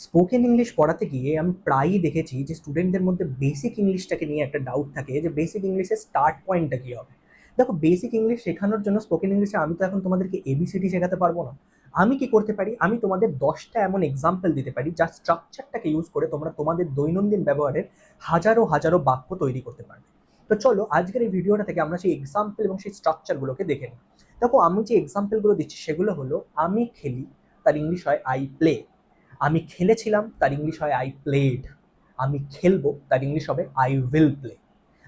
Spoken English পড়াতে গিয়ে আমি প্রায়ই দেখেছি যে স্টুডেন্টদের মধ্যে বেসিক ইংলিশটাকে নিয়ে একটা ডাউট থাকে যে বেসিক ইংলিশের স্টার্ট পয়েন্টটা কি হবে। দেখো, বেসিক ইংলিশ শেখানোর জন্য স্পোকেন ইংলিশে আমি তো এখন তোমাদেরকে এবিসিডি শেখাতে পারবো না। আমি কি করতে পারি, আমি তোমাদের 10টা এমন এক্সাম্পল দিতে পারি যার স্ট্রাকচারটাকে ইউজ করে তোমরা তোমাদের দৈনন্দিন ব্যবহারের হাজারো হাজারো বাক্য তৈরি করতে পারবে। তো চলো আজকের এই ভিডিওটা থেকে আমরা সেই এক্সাম্পল এবং সেই স্ট্রাকচারগুলোকে দেখে নিই। দেখো, আমি যে এক্সাম্পলগুলো দিচ্ছি সেগুলো হলো আমি খেলি, তার ইংলিশ হয় আই প্লে। আমি খেলেছিলাম, তার ইংলিশ হয় আই প্লেড। আমি খেলবো, তার ইংলিশ হবে আই উইল প্লে।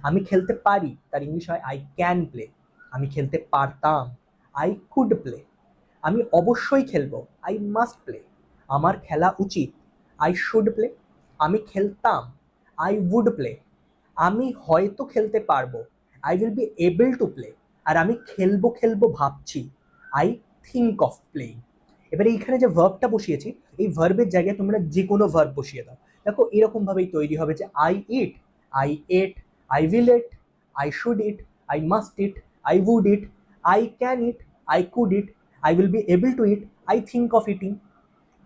আমি খেলতে পারি, তার ইংলিশ হয় আই ক্যান প্লে। আমি খেলতে পারতাম, আই কুড প্লে। আমি অবশ্যই খেলবো, আই মাস্ট প্লে। আমার খেলা উচিত, আই শুড প্লে। আমি খেলতাম, আই উড প্লে। আমি হয়তো খেলতে পারবো, I will be able to play. আর আমি খেলবো খেলবো ভাবছি, আই থিঙ্ক অফ প্লেইং। এবারে এইখানে যে ভার্বটা বসিয়েছি, এই ভার্বের জায়গায় তোমরা যে কোনো ভার্ব বসিয়ে দাও। দেখো, এরকম ভাবেই তৈরি হবে যে I eat, I ate, I will eat, I should eat, I must eat, I would eat, I can eat, I could eat, I will be able to eat, I think of eating.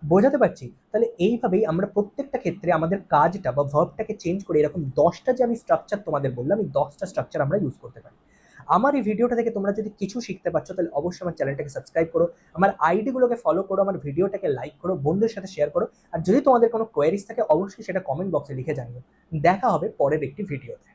বোঝাতে পারছি? তাহলে এইভাবেই আমরা প্রত্যেকটা ক্ষেত্রে আমাদের কাজটা বা ভার্বটাকে চেঞ্জ করে এরকম 10টা যে আমি স্ট্রাকচার তোমাদের বললাম, এই 10টা স্ট্রাকচার আমরা ইউজ করতে পারি। আমার এই ভিডিওটা থেকে তোমরা যদি কিছু শিখতে পারছো তাহলে অবশ্যই আমার চ্যানেলটাকে সাবস্ক্রাইব করো, আমার আইডিগুলোকে ফলো করো, আমার ভিডিওটাকে লাইক করো, বন্ধুদের সাথে শেয়ার করো। আর যদি তোমাদের কোনো কোয়ারিজ থাকে অবশ্যই সেটা কমেন্ট বক্সে লিখে জানিও। দেখা হবে পরের একটি ভিডিওতে।